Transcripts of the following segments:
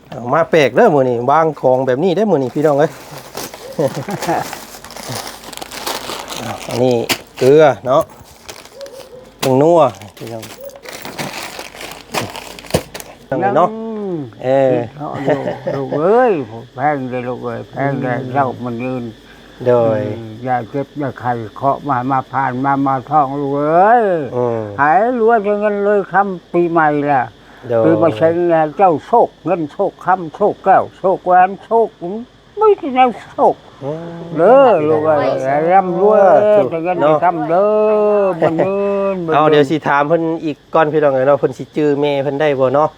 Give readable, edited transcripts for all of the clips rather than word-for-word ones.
เอามาแปลกเด้อมื้อนี้วางของแบบนี้ได้มื้อนี้พี่น้องเอ้ย อันนี้เกลือเนาะผงนัวพี่น้องเนาะลูกเอ้ยแพงเลยลูกเอ้ยแพงเลยเจ้ามันยืนโดยอย่าเจ็บอย่าไข้เคาะมาผ่านมาท่องลูกเอ้ยหายรวยเงินเลยคำปีใหม่ละปีมาเช็งเจ้าโชคเงินโชคคำโชคแก้วโชคแหวนโชคไม่ใช่แนวโชคเด้อลูกเอ้ยร่ำรวยจะเงินจะคำเด้อบันเงินเอาเดี๋ยวสิถามเพิ่นอีกก่อนพี่น้องเอ้ยเนาะเพิ่นสิจื้อแม่เพิ่นได้บ่เนาะ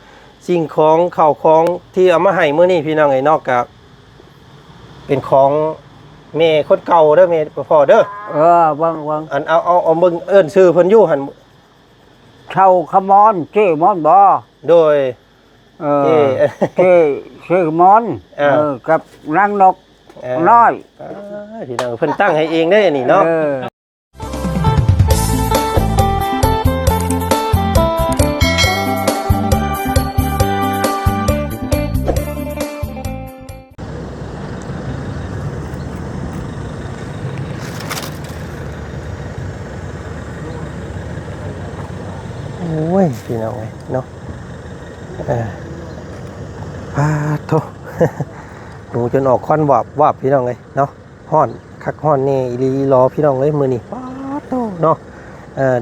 สิ่งของข้าวของที่เอามาให้มื้อนี้พี่น้องไอ้นอกกับเป็นของแม่คนเก่าเด้อแม่พ่อเด้อวังอันเอาเบิ่งเอิ้นชื่อเพิ่นอยู่หั่นเช่าขมอนเจ้มอนบ่โดยเจ้ชื่อมอนกับนางนกน้อยพี่น้องเพิ่นตั้งให้เองได้นี่เนาะโอ้ยพี่น้องเนาะพาโทหนูจนออกควันวับพี่น้องเลยเนาะฮ้อนคักฮ้อนนี่อีลีรอพี่น้องเลยมื้อนี้พาโทเนาะ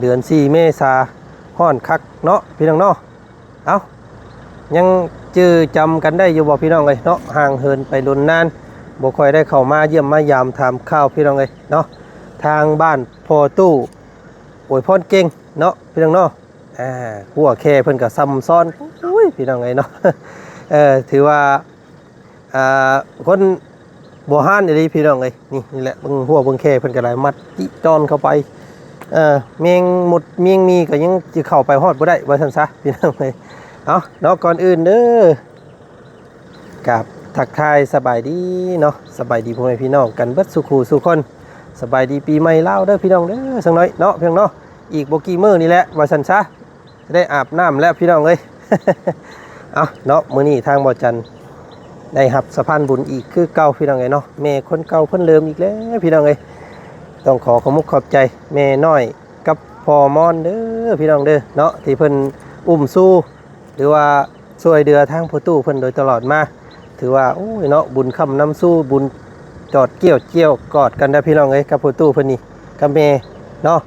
เดือน4เมษาฮ้อนคักเนาะพี่น้องเนาะเอ้ายังจื้อจำกันได้อยู่บ่พี่น้องเลยเนาะห่างเหินไปดนนานบ่ค่อยได้เข้ามาเยี่ยมมายามถามข่าวพี่น้องเลยเนาะทางบ้านพ่อตู้อวยพรเก่งเนาะพี่น้องเนาะหัวแค่เพิ่นก็ซ้ำซ้อนอุ้ยพี่น้องไงเนาะถือว่าคนบ่ฮั่นอีหลีพี่น้องเอ้ยนี่แหละเบิ่งหัวเบิ่งแค่เพิ่นก็หลายมัดจิจอนเข้าไปเมียงหมดเมียงมีก็ยังสิเข้าไปฮอดบ่ได้ว่าซั่นซะพี่น้องเอ้ยเอาเนาะก่อนอื่นเด้อกับทักทายสบายดีเนาะสบายดีพ่อแม่พี่น้องกันเบิดสุขสุขคนสบายดีปีใหม่ลาวเด้อพี่น้องเด้อสักหน่อยเนาะเพียงเนาะอีกบ่กี่มื้อนี่แหละว่าซั่นซะจะได้อาบน้ำแล้วพี่น้องเอ้ย เอาเนาะมื้อนี้ทางบ่อจันได้รับสะพานบุญอีกคือเก่าพี่น้องเอ้ยเนาะแม่คนเก่าเพิ่นเริ่มอีกแล้วพี่น้องเอ้ยต้องขอมุกขอบใจแม่น้อยกับพ่อมอนเด้อพี่น้องเด้อเนาะที่เพิ่นอุ้มสู้หรือว่าช่วยเดือทางพ่อตู้เพิ่นโดยตลอดมาถือว่าโอ้ยเนาะบุญค้ำนำสู้บุญจอดเกี่ยวกอดกันได้พี่น้องเอ้ยกับพ่อตู้เพิ่นนี่กับแม่เนาะ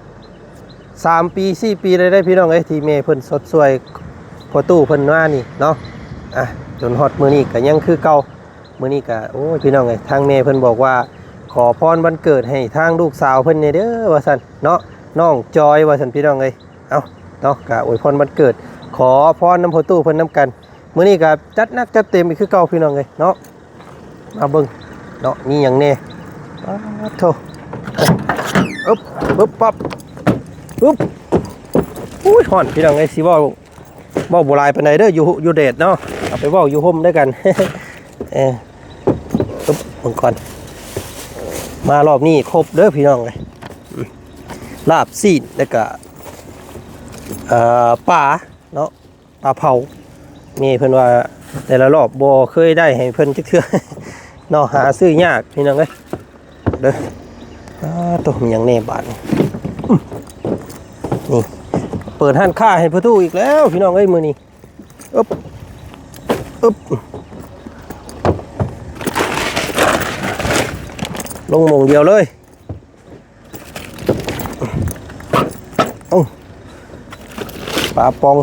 3 ปี4 ปีเลยได้พี่น้องเอ้ยที่แม่เพิ่นสดสวยพอตู้เพิ่นว่านี่เนาะจนฮอดมื้อนี้ก็ยังคือเก่ามื้อนี้ก็โอ้ยพี่น้องเอ้ยทางแม่เพิ่นบอกว่าขอพรวันเกิดให้ทางลูกสาวเพิ่นนี่เด้อว่าซั่นเนาะน้องจอยว่าซั่นพี่น้องเอ้ยเอ้าเนาะก็อวยพรวันเกิดขอพรนำพอตู้เพิ่นนำกันมื้อนี้ก็จัดหนักจัดเต็มอีกคือเก่าพี่น้องเอ้ยเนาะมาเบิ่งเนาะมีหยังแน่โธ่อึ๊บปึ๊บปั๊บอุ๊บอุ้ยฮ้อนพี่น้องไอ้สิเว้าโบราณปานใดเด้ออยู่เดชเนาะเอาไปเว้าอยู่ห่มด้วยกันปึ๊บเบิ่งก่อนมารอบนี้ครบเด้อพี่น้องเอ้ยลาบซีนแล้วก็ปลาเนาะปลาเผามีเพิ่นว่าแต่ละรอบบ่เคยได้ให้เพิ่นจักเทื่อเนาะหาซื้อยากพี่น้องเอ้ยเด้อตัวมีหยังแน่บาดนี่เปิดห้านค้าให้พ่อตู้อีกแล้วพี่น้องเอ้ยมือนี้อึ๊บลงหม่งเดียวเลยปลาปอง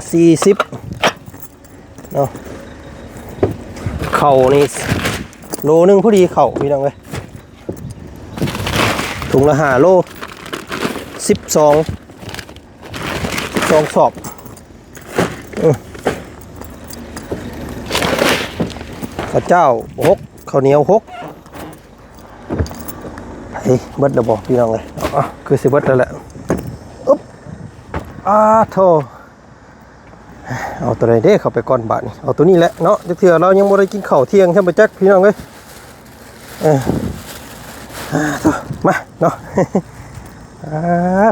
40เนาะเข่านี่โลนึงพอดีเข่าพี่น้องเอ้ยถุงละ5 โล12สอบข้าวเจ้า6ข้าวเหนียว6เฮ้ยเบิดระบอกพี่น้องเลยคือสิเบิดแล้วแหละอุ๊บโธ่เอาตัวไหนเด้เข้าไปก่อนบาทนี่เอาตัวนี้แหละเนาะเถื่อเรายังไม่ได้กินข้าวเที่ยงใช่ไหมจักพี่น้องเลยมาเนาะ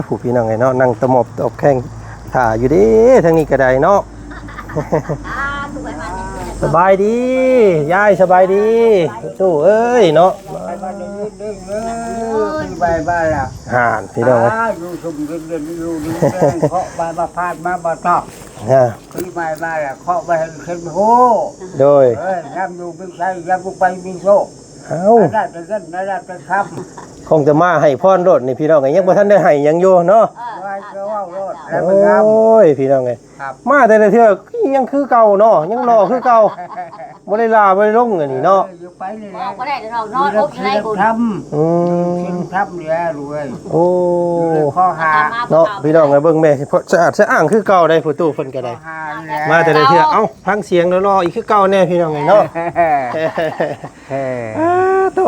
ผู้พี่น้องไงเนาะนั่งตะมบตบแข้งถ่าอยู่ดิทางนี้ก็ได้เนาะ สบายดียายสบายดีตู้เอ้ยเนาะ ไปบ้านเด้งเลยไปบ้านละ ห่านพี่น้องเอ้ย อยู่ชมเย็นๆอยู่นี่เคาะบ้านมาพาดมาบ่ตอก ฮะ คือไปบ้านละเคาะไปเห็นโห โดย ยามอยู่เป็นใครยามไปมีโชค เอ้า ได้แต่เงินได้แต่คำ คงจะมาให้พรโดดนี่พี่น้องไงยังบ่ทันได้ให้หยังอยู่เนาะ ไว้ก็ว่ารถแล้ว โอ มันงาม้ ยพี่น้องไง ครับ มาแต่ละเทื่อยังคือเก่าเนาะยังรอคือเก่าบ่ได้ลาบ่ได้ลงอันนี้เนาะ อยู่ไปนี่แห อ ละ อกก็ได้เรานอนอบอยู่ในบุญ ท อื ำ ม ชิ้นทำเนี่ยรวย โอ้ ข้อหา เนาะพี่น้องไงเบิ่งแม่เพราะสะอาดสะอ้างคือเก่าได้ผู้ตู้เพิ่นก็ ข้ ได้ อหานี่แหละ มาแต่ละเทื่อเอ้าฟังเสียงแล้วรออีกคือเก่าแน่พี่น้องไงเนาะ อ้าโต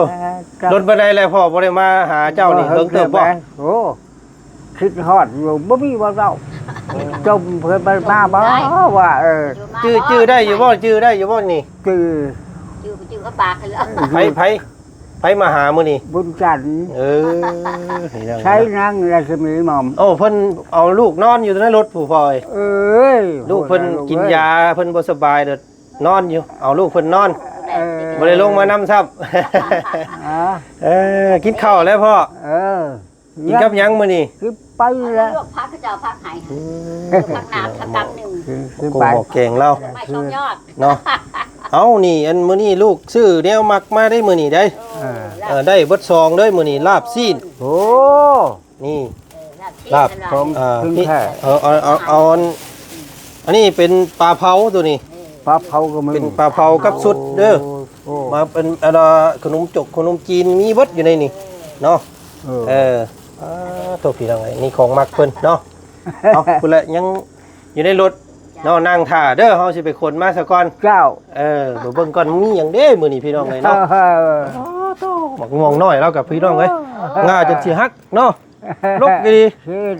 รถบ่ได้แล้วพ่อบ่ได้มาหาเจ้านี่เบิ่งเติบบ่ โอ้คิดฮอดอยู่บ่มีบ่เจ้าจมเพิ่นมาบ่ว่าจื้อได้อยู่บ่จื้อได้อยู่บ่นี่ คือ จื้อก็ปากกันแล้ว ไผมาหามื้อนี้ บุญจันทร์ เออพี่น้อง ใช้นางราชมีหม่อม โอ้เพิ่นเอาลูกนอนอยู่ในรถผู้พ่อย เอ้ย ลูกเพิ่นกินยาเพิ่นบ่สบายเด้อนอนอยู่เอาลูกเพิ่นนอน เออ บ่ได้ลงมานำซับ อ่า กินข้าวแล้วพ่อ เออ กินกับหยังมื้อนี้ คือไปแล้ว ลวกพักเขาจะเอาพักไหนพักน้ำพักกำหนึ่ง คือ กู ไป บอกแกงเรา ไม่ชมยอด เนาะเอานี่อันมื้อนี้ลูกซื้อแนวมักมาได้มื้อนี้ได้ได้เบิดซองเด้อมื้อนี้ลาบซีน โอ้ นี่ ลาบ ของ ขึ้น นี่ แค่ เอาอันนี้เป็นปลาเผาตัวนี้ ปลาเผาก็ไม่ เป็นปลาเผากับสุดเด้อ โอ้ มาเป็นอะไรขนมจกขนมจีนมีเบิดอยู่ในนี่เนาะ เออ ตัวพี่น้องไงนี่ของมักเพิ่นเนาะเอาพุ่นละยังอยู่ในรถเนาะนั่งท่าเด้อเฮาสิไปขนมาซะก่อน เจ้า บ่เบิ่งก่อนมีหยังเด้มื้อนี้พี่น้องไงเนาะหมักม่วงน้อยแล้วกับพี่น้องเอ้ยง่าจนสิฮักเนาะลกดี คิด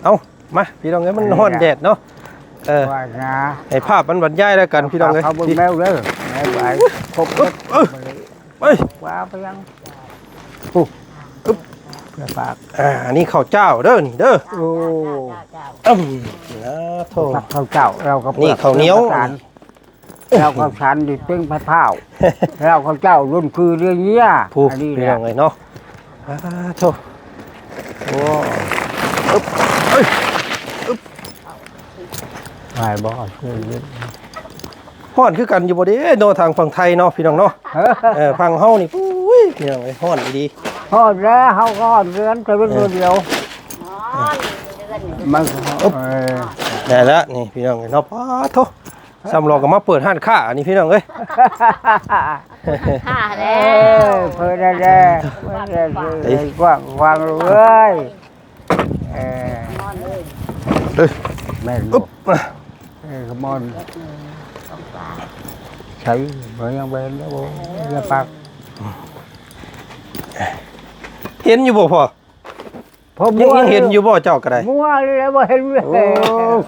เอามาพี่น้องเอ้ยมันร้อนแดดเนาะว่านะ ให้ภาพมันบรรยายแล้วกันพี่น้องเอ้ย เขาบนแมวเลยแมวไปครบ เอ้ย ว่าไปยังโอ้เพื่อปาก อันนี้ข้าวเจ้าเด้อนี่เด้อ โอ้ นะโทษ ข้าวเจ้าเราก็ นี่ข้าวเหนียว เราข้าวฉันดิเป็นพระเท้าเราข้าวเจ้ารุ่นคือเรื่องเงี้ย ผู้ อันนี้ พี่ แห น้ ละ องเอ้ยเนาะโทษโอ้อึ๊บเอ้ย ไม่บอกคือเรื่อง ฮ้อนคือกันอยู่บ่เด้โนทางฝั่งไทยเนาะพี่น้องเนาะฝั่งเฮานี่อุ้ยพี่น้องเอ้ยฮ้อนดี ฮอดแล้วเขาก็ฮอดเรือนแต่เป็นตัวเดียว นอนเดือน มัน ได้แล้วนี่พี่น้องเอ้ยเนาะป้าโทสำรองก็มาเปิดห้านค้าอันนี้พี่น้องเอ้ย ฆ่า เอ แล้ว เพื่อได้แล้วเพื่อได้เลยกว้างวางเลยนอนเลย แม่ลู อึ๊ ก บ ขมอนใช้เหมือนยังเป็นแล้วบ่เรือปาก เห็นอยู่บ่พ่อ ผม ยังเห็นอยู่บ่เจ้าก็ได้ มัวเลยแล้วบ่เห็นเลย โอ้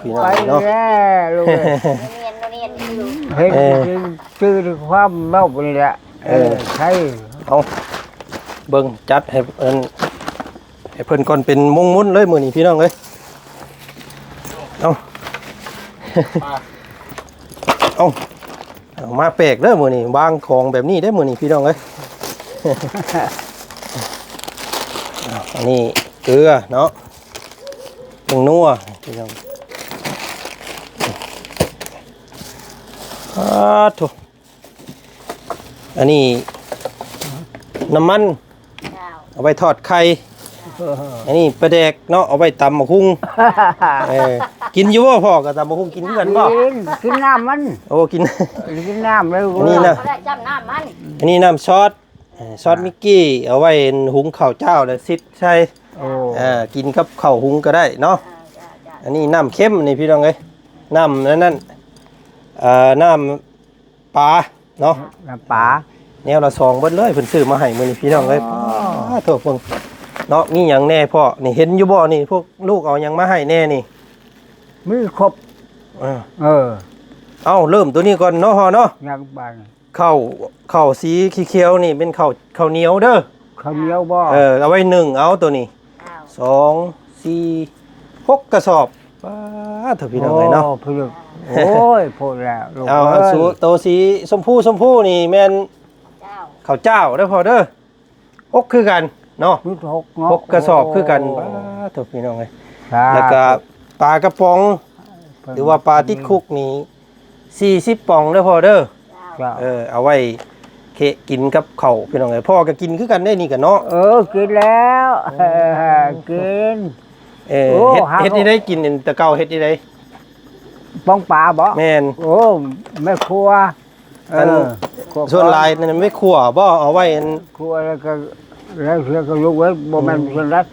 พี่น้อง ไป เนาะ แล้วลูก เนียนอยู่ เห็นชื่อความเล่านี่แหละใช่ เอาเบิ่งจัดให้เพิ่นก่อนเป็นมงมุนเลยมื้อนี้พี่น้องเอ้ยเอาเอามาแปลกเด้อมื้อนี้วางของแบบนี้ได้อมื้อนี้พี่น้องเอ้ย อันนี้เกลือเนาะผงนัวพี่น้องถูกอันนี้น้ำมันเอาไปทอดไข่อันนี้ปลาแดกเนาะเอาไปตำมะคุงกินอยู่บ่พ่อกับตำมะคุงกินเหมือนบ่ กินน้ำมัน โอ้กิน กินน้ำเลย นี่นะ เขาได้จำน้ำมัน อันนี้น้ำซอสมิกกี้เอาไว้หุงข้าวเจ้าเลยซิดใช่กินกับข้าวหุงก็ได้เนาะอันนี้น้ำเข้มนี่พี่น้องเอ้ยน้ำนั่นน้ำปลาเนาะ น้ำปลา แนวละซองเบิดเลยเพิ่นซื้อมาให้มื้อนี้พี่น้องเอ้ยโทษเพิ่นเนาะมีหยังแน่พ่อนี่เห็นอยู่บ่นี่พวกลูกเอาหยังมาให้แน่นี่ มีครบเอาเริ่มตัวนี้ก่อนเนาะพ่อเนาะ ยังบ้าน ข้าวสีเขียวๆนี่เป็นข้าวเหนียวเด้อ ข้าวเหนียวบ่ เอาไว้1เอาตัวนี้2 4 6กระสอบ ป้าเถอะพี่น้องเลยเนาะ โอ้พี่ลึกโอ้ยพูดแล้วลูก เอา เอ้ย สูโตสีชมพูนี่แม่น เจ้า ข้าวเจ้าเด้อพอเด้อฮกคือกันเนาะ มีหกเนาะ ฮกกระสอบคือกันป้าเถอะพี่น้องเลย สาธุ แล้วก็ปลากระป๋องหรือว่าปลาติดคุกนี่40ป่องเด้อพอเด้อ เจ้า เจ้า เอาไว้เคกินกับข้าวพี่น้องเอ้ยพ่อก็กินคือกันได้นี่กันเนาะ กินแล้วกิน โอ้ เฮ็ดนี่ได้กินแตะเก่าเฮ็ดนี่ได้ ป้องปลาบ่ แม่น โอ้แม่ครัว อัน ส่วนหลายนั่นไม่ขั่วบ่เอาไว้อัน ครัวแล้วก็แล้วเสือก็ลูกไว้บ่แม่นเพิ่นรัด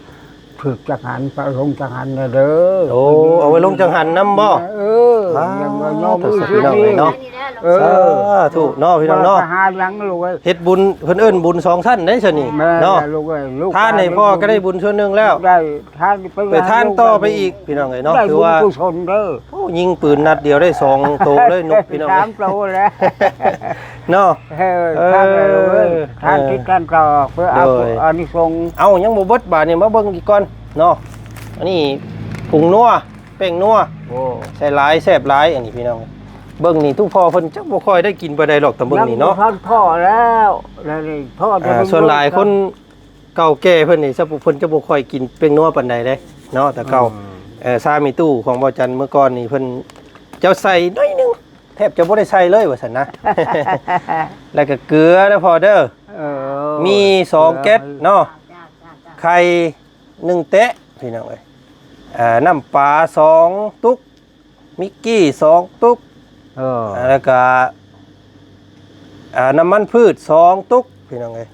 ถึกจักหันไปลงจักหันน่ะเด้อ โอ้เอาไว้ลงจังหันน้ำบ่ ยังว่าน้อง ตัว มือ สุดพี่น้องเลยเนาะ อันนี้ได้ลูก ถูกเนาะพี่น้องเนาะ หายังลูกเอ้ย เฮ็ดบุญเพิ่นเอิ้นบุญ2ชั้นได้ซั่นนี่ แม่ เนาะ ลูกเอ้ยลูก ท่านให้พ่อก็ได้บุญส่วนหนึงแล้ว ได้ทาน ไปท่านต่อไปอีกพี่น้องเอ้ยเนาะ ได้ คือ บุญ ว่า กุศลเด้อ โอ้ยิงปืนนัดเดียวได้2โตเลยนกพี่น้อง สา เอ้ ม ย โตแล้ว เนาะ ท่านเลยลูกเอ้ยท่านที่ท่านต่อเพื่อเอา โดย อานิสงส์ เอายังบ่เบิดบาดนี่มาเบิ่งอีกก่อนเนาะอันนี้ผงนัวแป้งนัว โอ้ ใส่หลายแซ่บหลายอันนี้พี่น้องเบิ่งนี่ทุกพ่อเพิ่นจักบ่ค่อยได้กินปานใดหรอกแต่เบิ่งนี่เนาะ ท่านพ่อแล้วแล้วนี่พ่อจะ ส่วนหลายคนเก่าแก่เพิ่นนี่ซะเพิ่นจะบ่ค่อยกินแป้งนัวปานใดเด้เนาะแต่เก่าซามีตู้ของบ่จันเมื่อก่อนนี่เพิ่นเจ้าใส่น้อยหนึงแทบจะบ่ได้ใส่เลยว่าซั่นนะ แล้วก็เกลือนะพอเด้อ เออ มี2แก๊สเนาะ เจ้าเจ้าเจ้า ไข่1เตะพี่น้องเอ้ยน้ำปลา2ตุ๊กมิกกี้2ตุ๊ก เออ แล้วก็น้ำมันพืช2ตุ๊กพี่น้องเอ้ย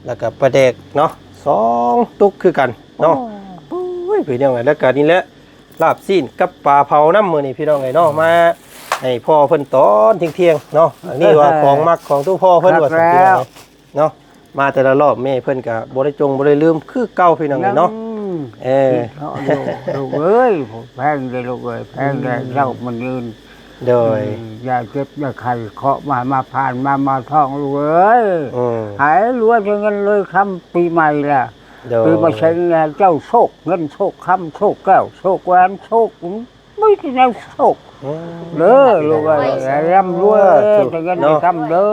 แล้วก็ปลาแดกเนาะ2ตุ๊กคือกันเนาะโอ้ยพี่น้องเอ้ยแล้วก็นี่แหละลาบซีนกับปลาเผาน้ำมื้อนี้พี่น้องเอ้ยเนาะมาให้พ่อเพิ่นตอนเที่ยงๆเนาะอันนี้ว่าของมักของตู้พ่อเพิ่นว่าสักพี่น้องเอ้ยเนาะมาแต่ละรอบแม่เพิ่นก็บ่ได้จงบ่ได้ลืมคือเก่าพี่น้องเอ้ยเนาะเออ ลูกเอ้ยแพงเลยลูกเอ้ยแพงเลยเจ้ามันยืน โดย อย่าเจ็บอย่าไข้เคาะมาผ่านมาท่องลูกเอ้ย หายรวยเงินเลยคำปีใหม่แหละ โดย ปีมาใช้งานเจ้าโชคเงินโชคคำโชคแก้วโชคแหวนโชคไม่ที่แนวโชคเด้อลูกเอ้ยร่ำรวยแต่เงินไม่คำเด้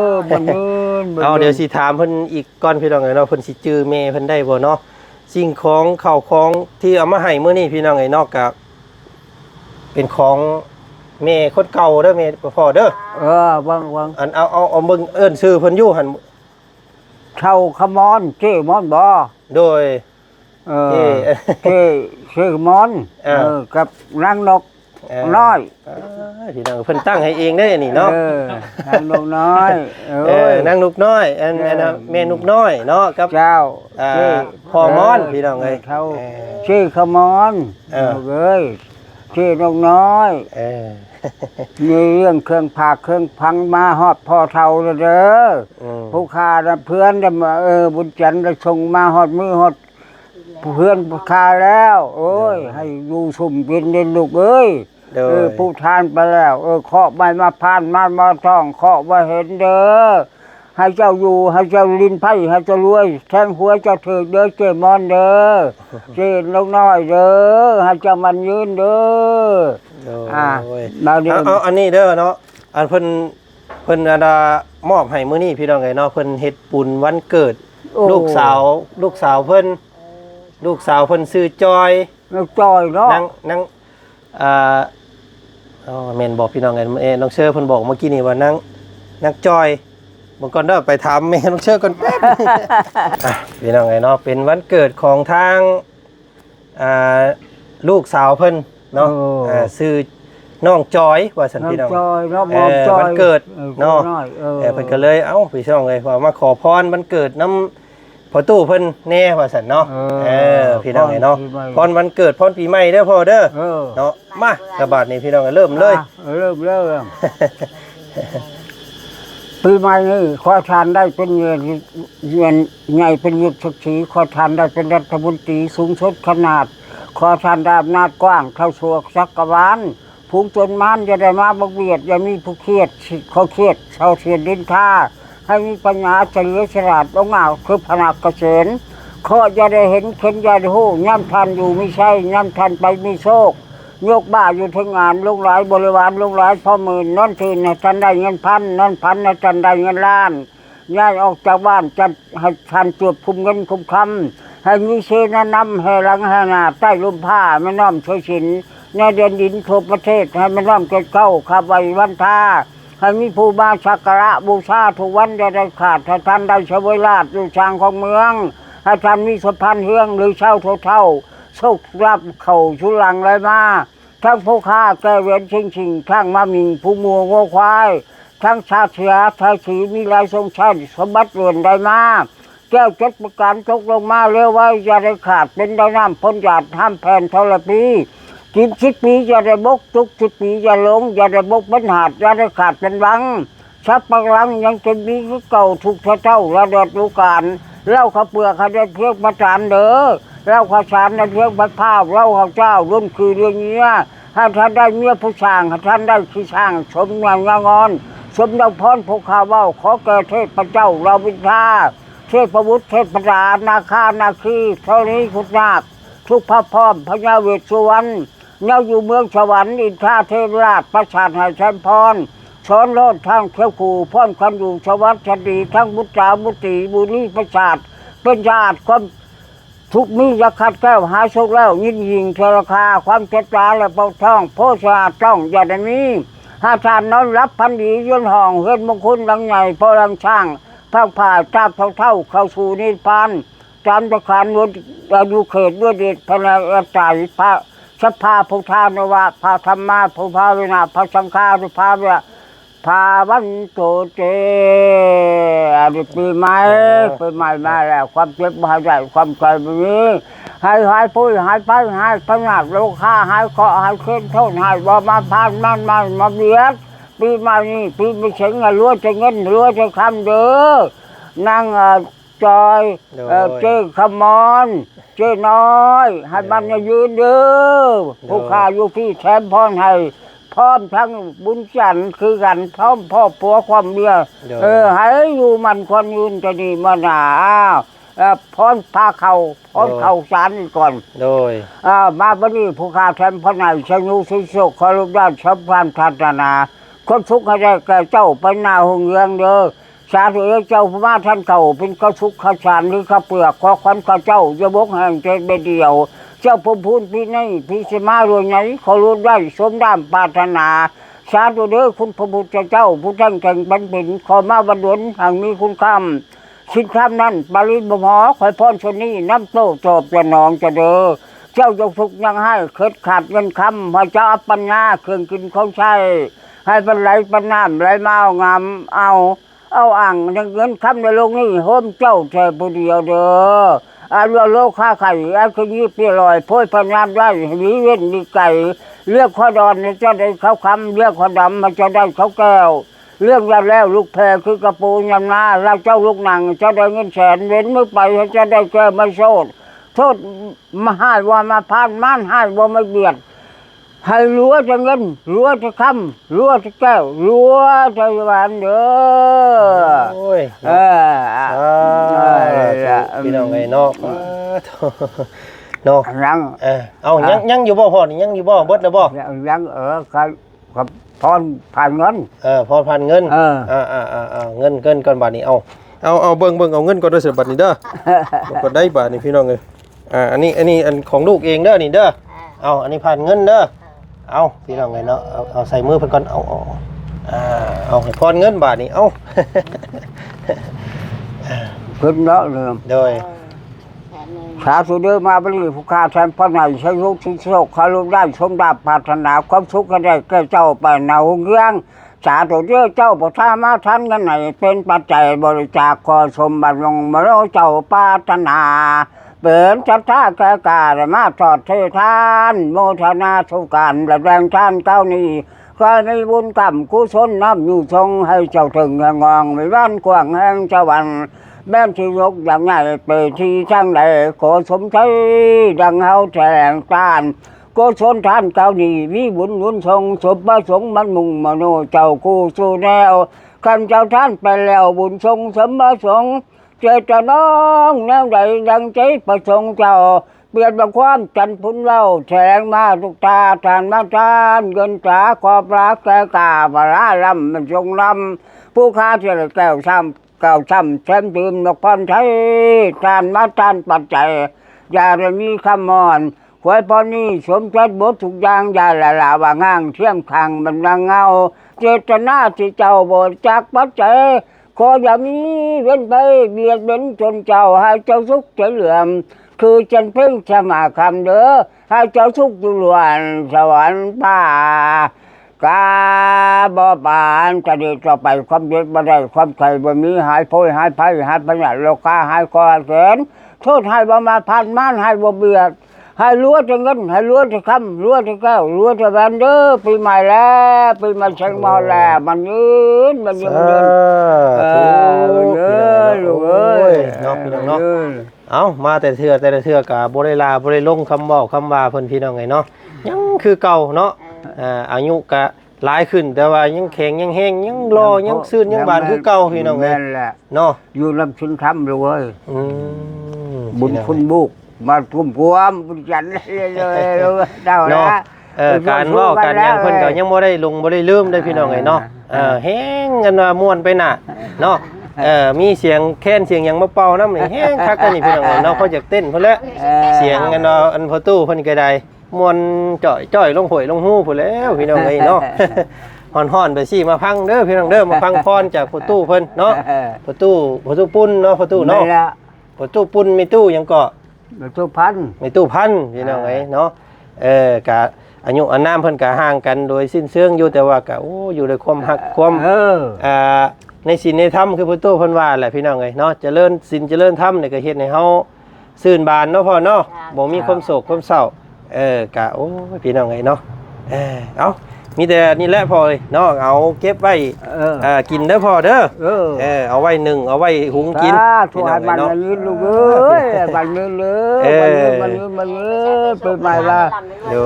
อมันเงิน เอาเดี๋ยวสิถามเพิ่นอีกก่อนพี่น้องเอ้ยเนาะเพิ่นสิจื้อแม่เพิ่นได้บ่เนาะสิ่งของข้าวของที่เอามาให้มื้อนี้พี่น้องเอ้ยเนาะก็เป็นของแม่คนเก่าเด้อแม่พ่อเด้อ วัง อันเอาเบิ่งเอิ้นชื่อเพิ่นอยู่หั่น เช่าขมอนเจ้มอนบ่ โดย เจ้ชื่อมอนกับนางนกน้อย พี่น้องเพิ่นตั้งให้เองได้อันนี้เนาะ นางนกน้อย นางนุกน้อยอันแม่นุกน้อยเนาะกับ เจ้า พ่อมอนพี่น้องเอ้ย เขาชื่อขมอนเอ้ยชื่อนกน้อย มีเรื่องเครื่องผักเครื่องพังมาฮอดพ่อเท่าเด้อผู้ค้าเพื่อนบุญจันทร์ได้ส่งมาฮอดมือฮอดเพื่อนค้าแล้วโอ้ยให้อยู่สุ่มกินเด่นลูกเอ้ยผู้ทานไปแล้วเคาะใบมาพานมาท่องเคาะว่าเห็นเด้อให้เจ้าอยู่ให้เจ้าลินไผ่ให้เจ้ารวยแทงหัวเจ้าถือเด้อเจมอนเด้อเจนกน้อยเด้อให้เจ้ามันยืนเด้อมาเด้อ เอาอันนี้เด้อเนาะอันเพิ่นมอบให้มื้อนี้พี่น้องเอ้ยเนาะเพิ่นเฮ็ดบุญวันเกิดลูกสาวเพิ่นชื่อจอย ลูกจอยเนาะ นางแม่นบอกพี่น้องไงน้องเชอร์เพิ่นบอกเมื่อกี้นี่ว่านางจอยบางก่อนเด้อไปถามแม่น้องเชอร์ก่อนแป๊บ พี่น้องไงเนาะเป็นวันเกิดของทางลูกสาวเพิ่นเนาะชื่อน้องจอยว่าซั่นพี่น้อง จอยเนาะมอมจอย วันเกิดเนาะเพิ่นก็เลยเอ้าพี่น้องเอ้ยว่ามาขอพรวันเกิดน้ำพอตู้เพิ่นแน่ว่าซั่นเนาะพี่น้องเอ้ยเนาะพรวันเกิดพรปีใหม่เด้อพ่อเด้อเนาะมากระบาดนี่พี่น้องเริ่มเลย เริ่มปีใหม่นี่ขอทานได้เป็นเงินใหญ่เป็นยุทธศักดิ์ศรีขอทานได้เป็นรัฐมนตรีสูงสุดขนาดขอทานได้อำนาจกว้างเท่าสวกจักรวาลภูมิจนมานจะได้มาบักเบียดอย่ามีผู้เครียดเขาเครียดเศร้าเสียดินท่าให้มีปัญญาเฉลียวฉลาดองอาจคือพนักเกษตรขอจะได้เห็นเข็นยาได้หู้ย่ำทันอยู่ไม่ใช่ย่ำทันไปมีโชค ยกบ้าอยู่ทั้งงานลงหลายบริวารลงหลายพ่อหมื่นนอนคืนให้ท่านได้เงินพันนอนพันให้ท่านได้เงินล้านย้ายออกจากบ้านจะให้ท่านตรวจคุมเงินคุมคำให้มีเสนานำให้หลังให้หน้าใต้ลมผ้าไม่น้อมช่วยสินในเดือนดินทั่วประเทศให้ไม่น้อมเกิดเข้าขับไว้วันท่าให้มีผู้มาสักการะบูชาทุกวันจะได้ขาดให้ท่านได้เฉวยราชอยู่ช่างของเมืองให้ท่านมีสะพานเฮืองหรือเช่าเท่าโชครับเข่าชุลังไรมาทั้งผู้ค้าแก้เวียนชิงทั้งมามิงผู้มัวงัวควายทั้งชาเสียชายสีมีลายทรงชันสมบัติเรือนได้มาแก้วเจ็ดประการตกลงมาเร็วไว้จะได้ขาดเป็นได้น้ำพ้นหยาดห้ามแผ่นเท่าละปีกิน10 ปีจะได้บกทุก10 ปีจะหลงจะได้บกเป็นหาดจะได้ขาดเป็นบังชับปะลังยังจะมีคือเก่าทุกเท่าระเดิดรู้การเล่าข้าเปลือกข้าได้เพียงประจานเด้อเล่าข้าสารได้เพียงพระภาพเล่าข้าเจ้ารุ่นคือเรื่องเนี้ยให้ท่านได้เมียผู้ช่างให้ท่านได้ขี้ช่างสมงามงอนสมดาวพรผู้ข่าวว่าขอแก่เทพเจ้าเราบิชาเทพบุตรเทพดานาคานาคีเท่านี้คุณนาคทุกพระพร้อมพญาเวสสุวรรณเน่าอยู่เมืองสวรรค์อินทราเทวราชประสาทให้แชมพรสอนโลดทางเที่ยวขู่พ่นคันอยู่สวัสดิ์ดีทั้งบุตรบุตรีบุรีประสาทเป็นญาติความทุกมียาขัดแก้วหาโชคแล้วยิงเทราคาความเจ็บตาและเป่าท้องโพชาจ้องอย่าได้มีหาทานนอนรับพันดีย้อนห้องเฮือนมงคลดังใหญ่พอลังช่างพักผ่าจากเท่าเข้าสู่นิพพานจำประการวนดูเขตด้วยเดชพระใจพระสัพพาพุทธานวะพระธรรมะพุทธาวินาพระสังฆานุภาเวะพาวันโตเจอดีปีใหม่มาแล้วความเจ็บหายใจความไกลแบบนี้หายปุ้ยหายไปหายพนักโลคาหายเคาะหายเคลื่อนโทษหายบ่มาพานมาเบียดปีใหม่นี่ปีไม่เฉงรั้วจะเงินรั้วจะคำเด้อนั่งจอยเจ้ขมอนเจ้น้อยให้มันยืนเด้อผู้ข้าอยู่ที่แชมพรให้พร้อมทั้งบุญจันทร์คือกันพร้อมพ่อผัวความเดียวให้อยู่มันคนยืนจะดีมาหนาพร้อมพาเข่าสารก่อนโดยมาบัดนี้ผู้ข้าแชมพรไหนชนุสิโศกขอรุด้านชับพานทัตนาคนทุกข์ให้ได้แก่เจ้าไปหน้าหงเรืองเด้อสาธุเจ้าพระท่านเก่าเป็นข้าวสุกข้าวสารหรือข้าวเปลือกขอควันข้าเจ้าจะบกแห่งเจดเดียวเจ้าพระพูนพี่นี่พี่สมาด้วยไหนขอรู้ได้สมดามปรารถนาสาธุเด้อคุณพระพุทธเจ้าผู้ท่านแข่งบันเป็นขอมาบรรลุห่างมีคุณคำสินคำนั้นปริบหอคอยพรชนีน้ำโตจบจะนองจะเด้อเจ้าจงสุขยังให้เคิดขาดเงินคำให้เจ้าอัปปัญญาเครื่องกินของใช้ให้บรรลัยปัญน้ำไหลมาเอางามเอาอ่างยังเงินคำในโลกนี้โฮมเจ้าแท่ผู้เดียวเด้อโลกข้าไข่คืนนี้เปรี้ยลอยพ้นพนามได้หนีเว้นดีไก่เลือกข้อดอนจะได้เขาคำเลือกข้อดำมันจะได้เขาแก้วเรื่องยาแล้วลูกแพรคือกระปูยำนาเราเจ้าลูกหนังจะได้เงินแสนเว้นมือไปจะได้แก้ไม่โทษมาให้ว่ามาพานม่านให้ว่าไม่เบียดให้รั้วจะเงินรั้วจะคำรั้วจะแก้วรั้วจะหวานเด้อโอ้ยพี่น้องไงเนาะเนาะยังอยู่บ่พอนี่ยังอยู่บ่เบิดแล้วบ่ยังกับพรผ่านเงินพรผ่านเงินเงินก่อนบาทนี้เอาเบิ่งเอาเงินก่อนด้วยเสิบัดนี้เด้อก่อนได้บาทนี่พี่น้องเอ้ยอันนี้อันของลูกเองเด้อนี่เด้อเอาอันนี้ผ่านเงินเด้อเอาพี่น้องไงเนาะเอาใส่มือเพิ่นก่อนเอาให้พรเงินบาทนี้เอาเพิ่นเนาะเริ่มโดยสาธุเด้อมาบริผู้ข้าแทนพระไหนใช้ลูกชิ้นโชคขอลูกได้สมดาบปรารถนาความสุขก็ได้แก่เจ้าไปนาหงเรื่องสาธุเด้อเจ้าพระธามาท่านกันไหนเป็นปัจจัยบริจาคขอสมบัติลงมาแล้วเจ้าปรารถนาเปิดชัดท่าแก่กาและมาทอดเททานโมทนาทุการและแรงท่านเก้านี้ก็ในบุญกรรมกุศลน้ำอยู่ทรงให้เจ้าถึงงองไม่บ้านกว้างแห่งเจ้าวันแม่ที่ยกอย่างไงเปิดที่ช่างใดขอสมใจดังเฮาแถลงการกุศลท่านเก้านี้วิบุญนุนทรงสมประสงค์มันมุ่งมโนเจ้ากูสู่แนวขันเจ้าท่านไปแล้วบุญทรงสมประสงค์เจตน้องแนวใดดังใจประสงค์เจ้า เปลี่ยนบางความจันพุนเล่าแสงมาทุกตาทานมาทานเงินจ๋าขอบรักแก่กาบาราลำมันทรงลำผู้ค้าเจริญแก้วซ้ำแก้วซ้ำแชมดื่มนกพันไทยทานมาทานปัจจัยอย่าได้มีคำมอนหวยพอนี้สมใจบททุกอย่างอย่าละละว่าง่างเที่ยงทางมันดังเงาเจตนาที่เจ้าบทจากปัจจัยขออย่ามีเว้นไปเบียดเบียนจนเจ้าให้เจ้าสุขใจเหลื่อมคือจันเพ่งสมาคำเด้อให้เจ้าสุขอยู่ล้วนสวรรค์ป่ากาบ่ปานจะดีต่อไปความเด็ดบ่ได้ความไข่บ่มีหายโพยหายภัยหายปัญญาโลกาหายคอแสนโทษให้บ่มาพันมานให้บ่เบียดให้รั้วจะเงินให้รั้วจะคำรั้วจะแก้วรั้วจะแบนเด้อปีใหม่แล้วปีใหม่เชียงมาแล้วมันยืนมันยืนลูกเอ้ย เนาะพี่น้องเนาะเอามาแต่เทื่อกะบ่ได้ลาบ่ได้ลงคำเว้าคำว่าเพิ่นพี่น้องไงเนาะยังคือเก่าเนาะอายุกะหลายขึ้นแต่ว่ายังแข็งยังแห้งยังรอยังซื่นยังบานคือเก่าพี่น้องไงเนาะอยู่ลำชินคำลูกเอ้ยบุญคุณบุกมาทุ่มพวมบุญจันทร์เลยเจ้านะการเว้ากันยังเพิ่นก็ยังบ่ได้ลงบ่ได้ลืมได้พี่น้องไงเนาะแห้งกันว่าม่วนไปน่ะเนาะมีเสียงแค้นเสียงหยังมาเป่านำนี่แห้งคักกันนี่พี่น้องเนาะเขาอยากเต้นเพิ่นแล้วเสียงกันเนาะอันพอตู้เพิ่นก็ได้ม่วนจ่อยลงหวยลงหู้พุ่นแล้วพี่น้องไงเนาะฮ้อนๆไปสิมาพังเด้อพี่น้องเด้อมาพังพรจากพอตู้เพิ่นเนาะพอตู้ปุ้นเนาะพอตู้เนาะพอตู้ปุ้นมีตู้ยังก็มีตู้พันพี่น้องไงเนาะกะอายุอานามเพิ่นกะห่างกันโดยสิ้นเชิงอยู่แต่ว่ากะโอ้อยู่ด้วยความฮักความในศีลในธรรมคือพุทโธเพิ่นว่าแหละพี่น้องเอ้ยเนาะเจริญศีลเจริญธรรมนี่ก็เฮ็ดให้เฮาชื่นบานเนาะพ่อเนาะบ่มีความโศกความเศร้ากะโอ้พี่น้องเอ้ยเนาะเอามีแต่นี่แหละพอเลยเนาะเอาเก็บไว้กินเด้อพ่อเด้อเอาไว้นึ่งเอาไว้หุงกินพี่น้องเนาะลูกเอ้ยบันนี้เลยมันเป็นใหม่ละ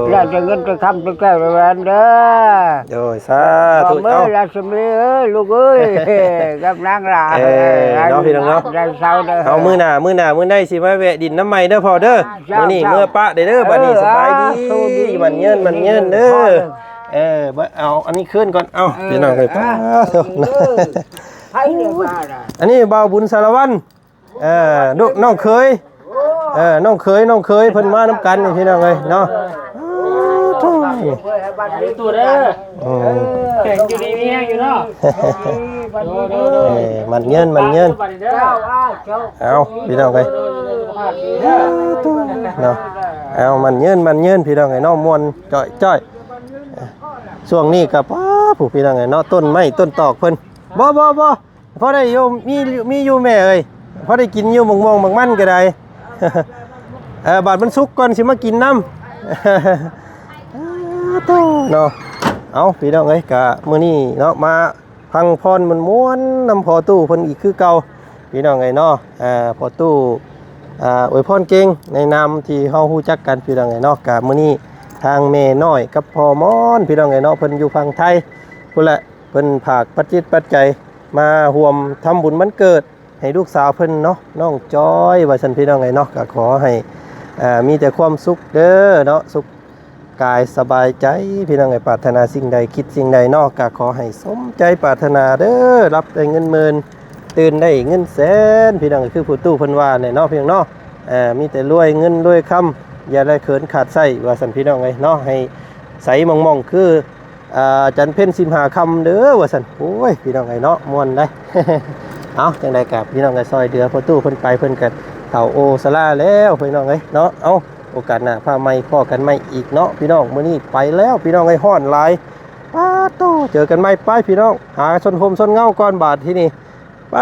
แล้วจะเงินจะทำจะแก้แหวนเด้อโดยสาธุเอาละสมเอ้ยลูกเอ้ยกับนางราเนาะพี่น้องเนาะได้เช้าเด้อเอามื้อหน้าได้สิมาแวะดินน้ำใหม่เด้อพ่อเด้อมื้อนี้มื้อปะเด้อบัดนี้สบายดีมันเยินเด้อเอาอันนี้ขึ้นก่อนเอาพี่น้องเลยป้าอันนี้บ่าวบุญสารวัตรน้องเคยน้องเคยเพิ่นมาน้ำกันนี่พี่น้องเลยเนาะตัวเด้อแข่งอยู่ดีมีแห้งอยู่เนาะมันเยินเอาพี่น้องเลยเนาะเอามันเยินพี่น้องเลยเนาะม่วนจ้อยช่วงนี้กับผู้พี่น้องไงเนาะต้นไม้ต้นตอกเพิ่นบ่พอได้โยมมีอยู่แม่เอ้ยพอได้กินอยู่ม่วงมันก็ได้บาดมันสุกก่อนสิมากินน้ำเนาะเอาพี่น้องเอ้ยกะมื้อนี้เนาะมาพังพรมันม้วนนำพอตู้เพิ่นอีกคือเก่าพี่น้องไงเนาะพอตู้อวยพรเก่งในนามที่เฮาฮู้จักกันพี่น้องไงเนาะกะมื้อนี้ทางแม่น้อยกับพ่อมอนพี่น้องไงเนาะเพิ่นอยู่ฝั่งไทยพุ่นแหละเพิ่นผากปัจจิตปัจจัยมาร่วมทำบุญวันเกิดให้ลูกสาวเพิ่นเนาะน้องจอยว่าซั่นพี่น้องไงเนาะก็ขอให้มีแต่ความสุขเด้อเนาะสุขกายสบายใจพี่น้องไงปรารถนาสิ่งใดคิดสิ่งใดเนาะก็ขอให้สมใจปรารถนาเด้อรับได้เงินหมื่นตื่นได้เงินแสนพี่น้องคือผู้ตู้เพิ่นว่าเนี่ยเนาะพี่น้องเนาะมีแต่รวยเงินรวยคำอย่าได้เขินขาดไส้ว่าสันพี่น้องไงเนาะให้ใสมองคือจันเพ่น15 คำเด้อว่าสันโอ้ยพี่น้องไงเนาะม่วนได้ เอาจังใดกับพี่น้องไงซอยเดือพอตู้เพิ่นไปเพิ่นกันเฒ่าโอสลาแล้วพี่น้องไงเนาะเอาโอกาสหน้าพาใหม่พ่อกันใหม่อีกเนาะพี่น้องมื้อนี้ไปแล้วพี่น้องไงฮ้อนหลายป้าโตเจอกันใหม่ไปพี่น้องหาชนพรมชนเงาก่อนบาทที่นี่ไป